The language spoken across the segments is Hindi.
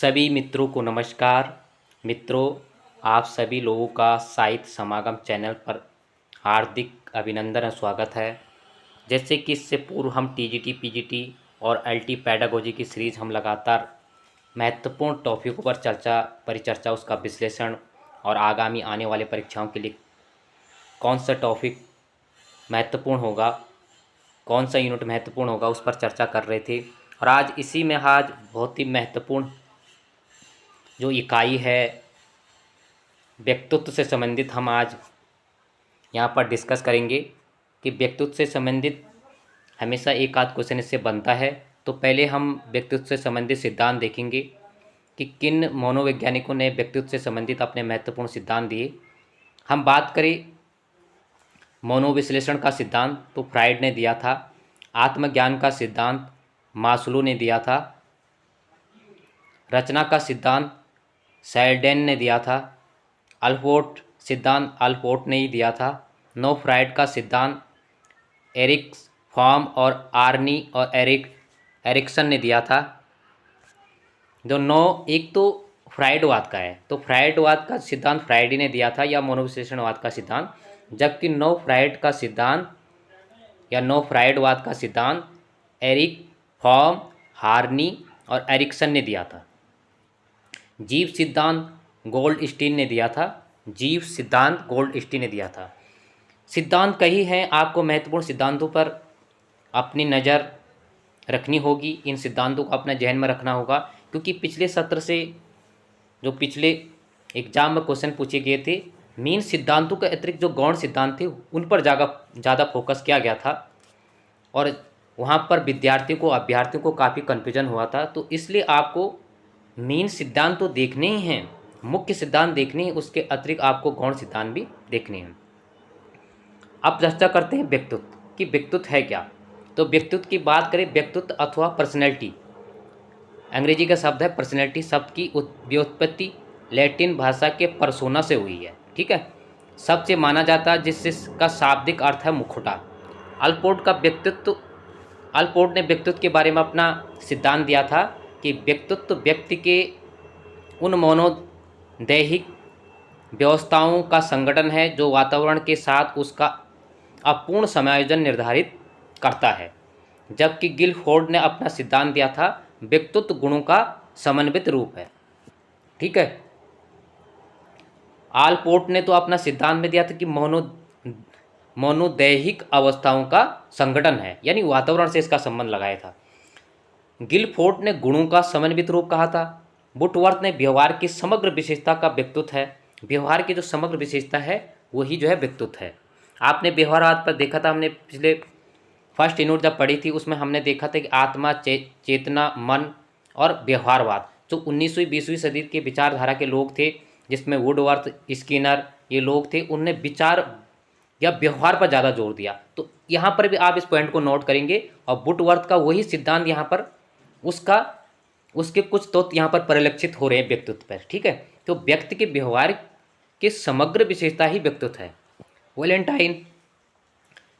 सभी मित्रों को नमस्कार। मित्रों, आप सभी लोगों का साहित्य समागम चैनल पर हार्दिक अभिनंदन और स्वागत है। जैसे कि इससे पूर्व हम टीजीटी, पीजीटी और एलटी पेडागोजी की सीरीज़ हम लगातार महत्वपूर्ण टॉपिकों पर परिचर्चा, उसका विश्लेषण और आगामी आने वाले परीक्षाओं के लिए कौन सा टॉपिक महत्वपूर्ण होगा, कौन सा यूनिट महत्वपूर्ण होगा, उस पर चर्चा कर रहे थे। और आज बहुत ही महत्वपूर्ण जो इकाई है व्यक्तित्व से संबंधित हम आज यहाँ पर डिस्कस करेंगे कि व्यक्तित्व से संबंधित हमेशा एक आध क्वेश्चन इससे बनता है। तो पहले हम व्यक्तित्व से संबंधित सिद्धांत देखेंगे कि किन मनोवैज्ञानिकों ने व्यक्तित्व से संबंधित अपने महत्वपूर्ण सिद्धांत दिए। हम बात करें मनोविश्लेषण का सिद्धांत तो फ्राइड ने दिया था। आत्मज्ञान का सिद्धांत मास्लो ने दिया था। रचना का सिद्धांत सेल्डेन ने दिया था। अल्पोर्ट सिद्धांत अल्पोर्ट ने ही दिया था। नो फ्राइड का सिद्धांत एरिक फॉर्म और आर्नी और एरिक्सन ने दिया था। जो नो एक तो फ्राइडवाद का है, तो फ्राइडवाद का सिद्धांत फ्राइडी ने दिया था या मनोविश्लेषणवाद का सिद्धांत, जबकि नो फ्राइडवाद का सिद्धांत एरिक फॉर्म, हार्नी और एरिक्सन ने दिया था। जीव सिद्धांत गोल्डस्टीन ने दिया था। सिद्धांत कई हैं, आपको महत्वपूर्ण सिद्धांतों पर अपनी नज़र रखनी होगी। इन सिद्धांतों को अपने जहन में रखना होगा, क्योंकि पिछले सत्र से जो पिछले एग्जाम में क्वेश्चन पूछे गए थे, मेन सिद्धांतों के अतिरिक्त जो गौण सिद्धांत थे उन पर ज़्यादा फोकस किया गया था और वहाँ पर अभ्यर्थियों को काफ़ी कन्फ्यूजन हुआ था। तो इसलिए आपको मेन सिद्धांत तो देखने ही हैं, मुख्य सिद्धांत देखने हैं, उसके अतिरिक्त आपको गौण सिद्धांत भी देखने हैं। अब चर्चा करते हैं व्यक्तित्व कि व्यक्तित्व है क्या। तो व्यक्तित्व की बात करें, व्यक्तित्व अथवा पर्सनैलिटी, अंग्रेजी का शब्द है पर्सनैलिटी। शब्द की व्युत्पत्ति लैटिन भाषा के परसोना से हुई है। ठीक है, शब्द से माना जाता है जिसका शाब्दिक अर्थ है मुखौटा। अल्पोर्ट ने व्यक्तित्व के बारे में अपना सिद्धांत दिया था कि व्यक्तित्व व्यक्ति के उन मनोदैहिक व्यवस्थाओं का संगठन है जो वातावरण के साथ उसका अपूर्ण समायोजन निर्धारित करता है, जबकि गिलफोर्ड ने अपना सिद्धांत दिया था व्यक्तित्व गुणों का समन्वित रूप है। ठीक है, आलपोर्ट ने तो अपना सिद्धांत में दिया था कि मनोदैहिक अवस्थाओं का संगठन है, यानी वातावरण से इसका संबंध लगाया था। गिलफोर्ड ने गुणों का समन्वित रूप कहा था। वुडवर्थ ने व्यवहार की समग्र विशेषता का व्यक्तित्व है। व्यवहार की जो समग्र विशेषता है वही जो है व्यक्तित्व है। आपने व्यवहारवाद पर देखा था, हमने पिछले फर्स्ट यूनिट जब पढ़ी थी उसमें हमने देखा था कि आत्मा, चेतना, मन और व्यवहारवाद जो 19वीं 20वीं सदी के विचारधारा के लोग थे, जिसमें वुडवर्थ, स्किनर ये लोग थे, उनने विचार या व्यवहार पर ज़्यादा जोर दिया। तो यहाँ पर भी आप इस पॉइंट को नोट करेंगे और वुडवर्थ का वही सिद्धांत यहाँ पर उसके कुछ तत्व यहाँ पर परिलक्षित हो रहे हैं व्यक्तित्व पर। ठीक है, तो व्यक्ति के व्यवहार के समग्र विशेषता ही व्यक्तित्व है। वैलेंटाइन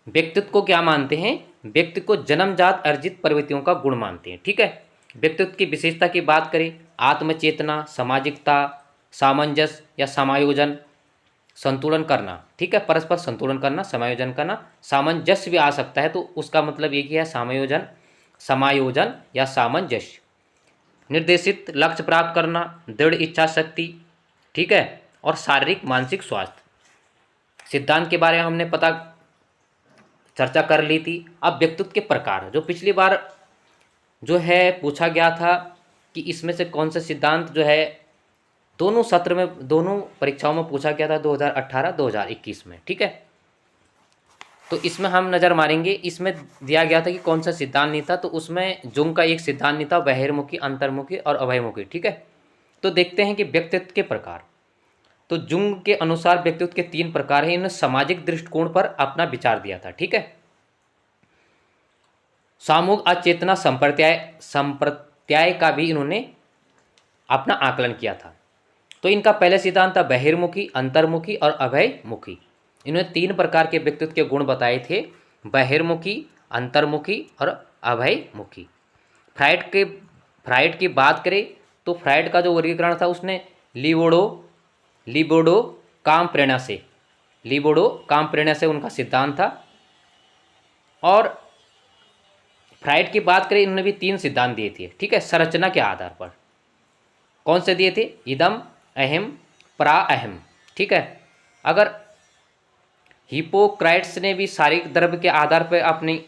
व्यक्तित्व को क्या मानते हैं? व्यक्ति को जन्मजात अर्जित प्रवृत्तियों का गुण मानते हैं। ठीक है, व्यक्तित्व की विशेषता की बात करें, आत्मचेतना, सामाजिकता, सामंजस्य या समायोजन, संतुलन करना। ठीक है, परस्पर संतुलन करना, समायोजन करना, सामंजस्य भी आ सकता है, तो उसका मतलब ये कि है समायोजन या सामंजस्य। निर्देशित लक्ष्य प्राप्त करना, दृढ़ इच्छा शक्ति। ठीक है, और शारीरिक मानसिक स्वास्थ्य। सिद्धांत के बारे में हमने चर्चा कर ली थी। अब व्यक्तित्व के प्रकार, जो पिछली बार जो है पूछा गया था कि इसमें से कौन सा सिद्धांत जो है दोनों परीक्षाओं में पूछा गया था 2018 2021 में। ठीक है, तो इसमें हम नज़र मारेंगे। इसमें दिया गया था कि कौन सा सिद्धांत नहीं था, तो उसमें जुंग का एक सिद्धांत नहीं था, बहिर्मुखी, अंतर्मुखी और अभयमुखी। ठीक है, तो देखते हैं कि व्यक्तित्व के प्रकार। तो जुंग के अनुसार व्यक्तित्व के 3 प्रकार हैं। इन्होंने सामाजिक दृष्टिकोण पर अपना विचार दिया था। ठीक है, सामूहिक अचेतना संप्रत्याय का भी इन्होंने अपना आकलन किया था। तो इनका पहले सिद्धांत था बहिर्मुखी, अंतर्मुखी और अभयमुखी। इन्होंने 3 प्रकार के व्यक्तित्व के गुण बताए थे, बहिर्मुखी, अंतर्मुखी और अभयमुखी। फ्राइड की बात करें तो फ्राइड का जो वर्गीकरण था उसने लिबोडो लिबोडो काम प्रेरणा से, लिबोडो काम प्रेरणा से उनका सिद्धांत था। और फ्राइड की बात करें, इन्होंने भी 3 सिद्धांत दिए थे, ठीक है, संरचना के आधार पर। कौन से दिए थे? इदम, अहम, परा अहम, ठीक है। अगर हिपोक्रेट्स ने भी शारीरिक द्रव्य के आधार पर अपनी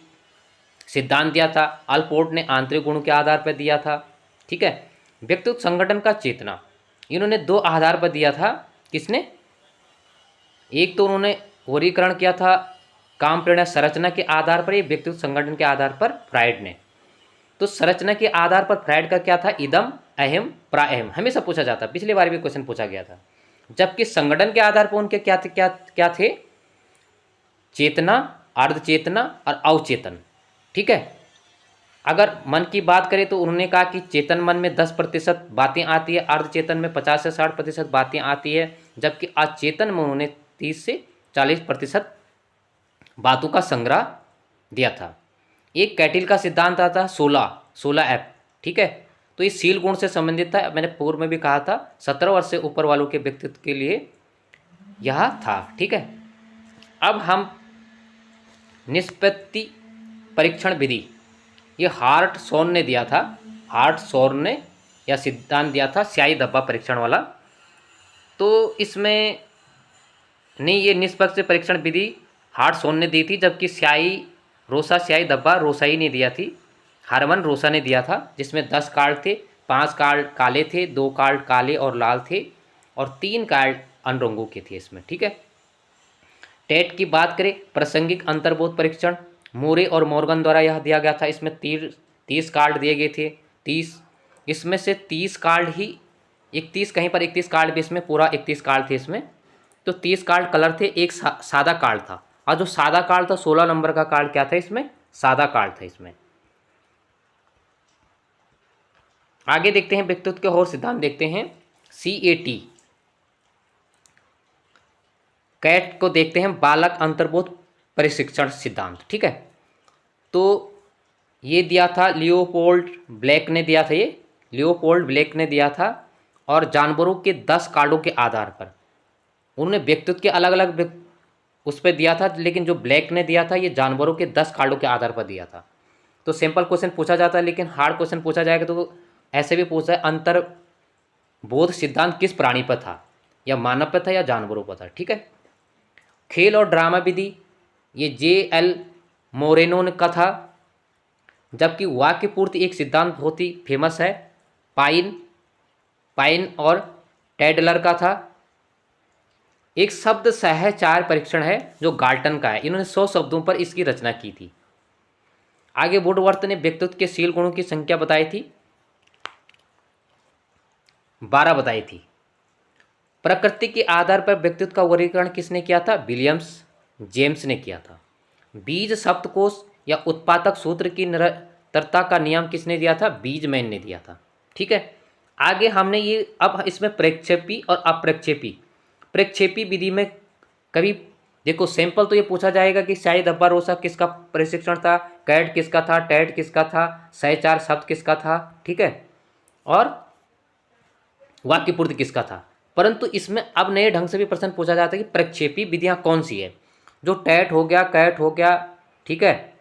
सिद्धांत दिया था, अल्पोर्ट ने आंतरिक गुणों के आधार पर दिया था, ठीक है। व्यक्तिगत संगठन का चेतना इन्होंने 2 आधार पर दिया था। किसने? एक तो उन्होंने वर्गीकरण किया था काम प्रेरणा संरचना के आधार पर, ये व्यक्तिगत संगठन के आधार पर फ्राइड ने। तो संरचना के आधार पर फ्राइड का क्या था? इदम, अहम, प्राअहम, हमेशा पूछा जाता, पिछली बार भी क्वेश्चन पूछा गया था। जबकि संगठन के आधार पर उनके क्या थे? चेतना, अर्धचेतना और अवचेतन, ठीक है। अगर मन की बात करें तो उन्होंने कहा कि चेतन मन में 10% बातें आती है, अर्धचेतन में 50 से 60% बातें आती है, जबकि अचेतन में उन्होंने 30 से 40% बातों का संग्रह दिया था। एक कैटिल का सिद्धांत आता 16F, ठीक है। तो ये सील गुण से संबंधित था। मैंने पूर्व में भी कहा था 17 वर्ष से ऊपर वालों के व्यक्तित्व के लिए यह था, ठीक है। अब हम निष्पत्ति परीक्षण विधि, ये हार्टशॉर्न ने दिया था, हार्टशॉर्न ने यह सिद्धांत दिया था स्याही धब्बा परीक्षण वाला। तो इसमें नहीं, ये निष्पक्ष परीक्षण विधि हार्टशॉर्न ने दी थी, जबकि स्याही धब्बा रोसाई ने दिया थी, हार्मन रोसा ने दिया था, जिसमें 10 कार्ड थे, 5 कार्ड काले थे, 2 कार्ड काले और लाल थे और 3 कार्ड अनरंगों के थे इसमें, ठीक है। टेट की बात करें, प्रासंगिक अंतर्बोध परीक्षण मोरे और मॉर्गन द्वारा यह दिया गया था। इसमें 30 कार्ड दिए गए थे, 30, इसमें से 30 कार्ड ही 31, कहीं पर 31 कार्ड भी, इसमें पूरा 31 कार्ड थे इसमें। तो 30 कार्ड कलर थे, एक सादा कार्ड था, और जो सादा कार्ड था 16 नंबर का कार्ड क्या था इसमें? सादा कार्ड था इसमें। आगे देखते हैं व्यक्तित्व के और सिद्धांत देखते हैं। CAT, कैट को देखते हैं, बालक अंतर्बोध प्रशिक्षण सिद्धांत, ठीक है। तो ये दिया था लियोपोल्ड ब्लैक ने दिया था, ये लियोपोल्ड ब्लैक ने दिया था, और जानवरों के 10 कार्डों के आधार पर उन्होंने व्यक्तित्व के अलग अलग उस पर दिया था, लेकिन जो ब्लैक ने दिया था ये जानवरों के 10 कार्डों के आधार पर दिया था। तो सिंपल क्वेश्चन पूछा जाता है, लेकिन हार्ड क्वेश्चन पूछा जाएगा तो ऐसे भी पूछा है, अंतर्बोध सिद्धांत किस प्राणी पर था? या मानव पर था या जानवरों पर था, ठीक है। खेल और ड्रामा विधि, ये JL मोरेनो का था, जबकि वाक्य पूर्ति एक सिद्धांत बहुत ही फेमस है, पाइन और टेडलर का था। एक शब्द सहचार परीक्षण है जो गाल्टन का है, इन्होंने 100 शब्दों पर इसकी रचना की थी। आगे वुडवर्थ ने व्यक्तित्व के सील गुणों की संख्या बताई थी, 12 बताई थी। प्रकृति के आधार पर व्यक्तित्व का वर्गीकरण किसने किया था? विलियम्स जेम्स ने किया था। बीज शब्दकोश या उत्पादक सूत्र की निरंतरता का नियम किसने दिया था? बीजमैन ने दिया था, ठीक है। आगे हमने ये, अब इसमें प्रक्षेपी और अप्रक्षेपी, प्रक्षेपी विधि में कभी देखो सैंपल तो ये पूछा जाएगा कि स्याही धब्बा रोसा किसका प्रशिक्षण था, कैट किसका था, टैट किसका था, सहचार शब्द किसका था, ठीक है, और वाक्य पूर्ति किसका था। परंतु इसमें अब नए ढंग से भी प्रश्न पूछा जाता है कि प्रक्षेपी विधियां कौन सी है। जो टैट हो गया, कैट हो गया, ठीक है,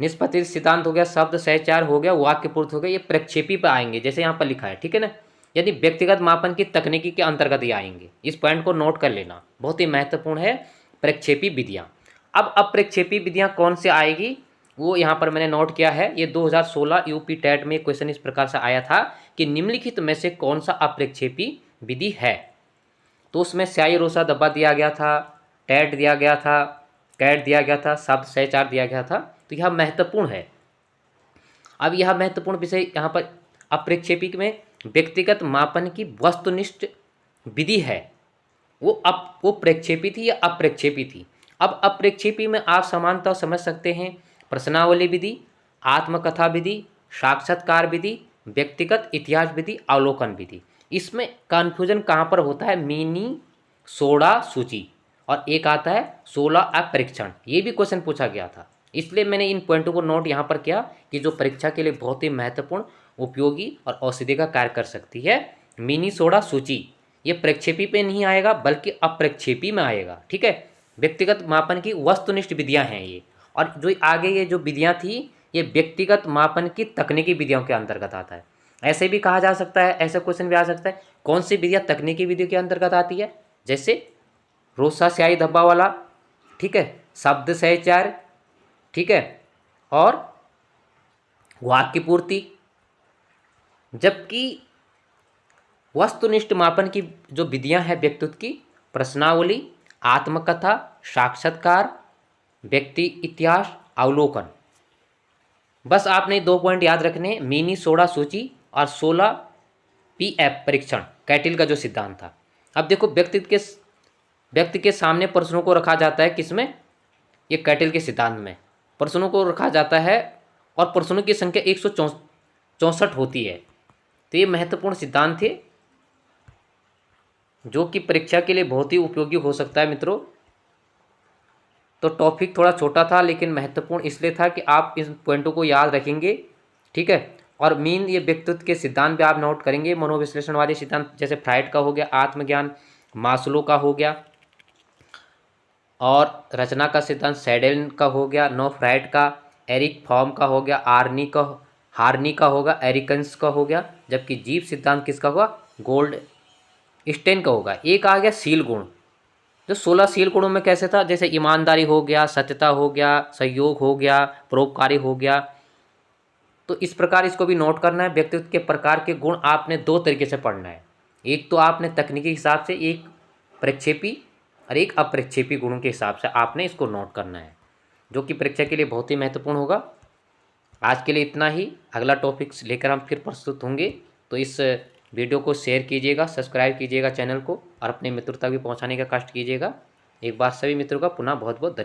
निष्पत्ति सिद्धांत हो गया, शब्द सहचार हो गया, वाक्य पूर्ति हो गया, ये प्रक्षेपी पर आएंगे, जैसे यहाँ पर लिखा है, ठीक है ना। यदि व्यक्तिगत मापन की तकनीकी के अंतर्गत ये आएंगे, इस पॉइंट को नोट कर लेना, बहुत ही महत्वपूर्ण है प्रक्षेपी विधियां। अब अप्रक्षेपी विधियां कौन से आएगी वो यहाँ पर मैंने नोट किया है। ये 2016 यूपी टेट में क्वेश्चन इस प्रकार से आया था कि निम्नलिखित में से कौन सा अप्रक्षेपी विधि है। तो उसमें स्याही रोसा धब्बा दिया गया था, टैट दिया गया था, कैट दिया गया था, शब्द सहचार दिया गया था। तो यह महत्वपूर्ण है। अब यह महत्वपूर्ण विषय यहाँ पर अप्रक्षेपी में व्यक्तिगत मापन की वस्तुनिष्ठ विधि है, वो प्रक्षेपी थी या अप्रक्षेपी थी। अब अप्रक्षेपी में आप समानता समझ सकते हैं, प्रश्नावली विधि, आत्मकथा विधि, साक्षात्कार विधि, व्यक्तिगत इतिहास विधि, अवलोकन विधि। इसमें कन्फ्यूजन कहाँ पर होता है? मिनी सोडा सूची, और एक आता है 16 अपरीक्षण, ये भी क्वेश्चन पूछा गया था। इसलिए मैंने इन पॉइंटों को नोट यहाँ पर किया कि जो परीक्षा के लिए बहुत ही महत्वपूर्ण उपयोगी और औषधि का कार्य कर सकती है। मिनीसोडा सूची ये प्रक्षेपी पे नहीं आएगा बल्कि अप्रक्षेपी में आएगा, ठीक है। व्यक्तिगत मापन की वस्तुनिष्ठ विधियां हैं ये, और जो आगे ये जो विधियां थी ये व्यक्तिगत मापन की तकनीकी विधियों के अंतर्गत आता है। ऐसे भी कहा जा सकता है, ऐसा क्वेश्चन भी आ सकता है, कौन सी विधियां तकनीकी विधियों के अंतर्गत आती है, जैसे रोसा स्याही धब्बा वाला, ठीक है, शब्द सहचार, ठीक है, और वाक्य पूर्ति। जबकि वस्तुनिष्ठ मापन की जो विधियां हैं व्यक्तित्व की, प्रश्नावली, आत्मकथा, साक्षात्कार, व्यक्ति इतिहास, अवलोकन। बस आपने 2 पॉइंट याद रखने, मिनीसोडा सूची और 16 पीएफ परीक्षण, कैटिल का जो सिद्धांत था। अब देखो व्यक्ति के सामने प्रश्नों को रखा जाता है, किसमें, ये कैटिल के सिद्धांत में प्रश्नों को रखा जाता है, और प्रश्नों की संख्या 164 होती है। तो ये महत्वपूर्ण सिद्धांत थे जो कि परीक्षा के लिए बहुत ही उपयोगी हो सकता है मित्रों। तो टॉपिक थोड़ा छोटा था लेकिन महत्वपूर्ण इसलिए था कि आप इन पॉइंटों को याद रखेंगे, ठीक है। और मेन ये व्यक्तित्व के सिद्धांत भी आप नोट करेंगे, मनोविश्लेषणवादी सिद्धांत जैसे फ्राइड का हो गया, आत्मज्ञान मास्लो का हो गया, और रचना का सिद्धांत सैडेल का हो गया, नो फ्राइड का, एरिक फॉर्म का हो गया, हार्नी का होगा, एरिकन्स का हो गया। जबकि जीव सिद्धांत किसका होगा, गोल्ड स्टेन का होगा। एक आ गया सील गुण, जो 16 सील गुणों में कैसे था, जैसे ईमानदारी हो गया, सत्यता हो गया, सहयोग हो गया, परोपकारी हो गया। तो इस प्रकार इसको भी नोट करना है। व्यक्तित्व के प्रकार के गुण आपने 2 तरीके से पढ़ना है, एक तो आपने तकनीकी हिसाब से, एक प्रक्षेपी और एक अप्रक्षेपी गुणों के हिसाब से आपने इसको नोट करना है, जो कि परीक्षा के लिए बहुत ही महत्वपूर्ण होगा। आज के लिए इतना ही, अगला टॉपिक लेकर हम फिर प्रस्तुत होंगे। तो इस वीडियो को शेयर कीजिएगा, सब्सक्राइब कीजिएगा चैनल को, और अपने मित्रों तक भी पहुंचाने का कष्ट कीजिएगा। एक बार सभी मित्रों का पुनः बहुत बहुत धन्यवाद।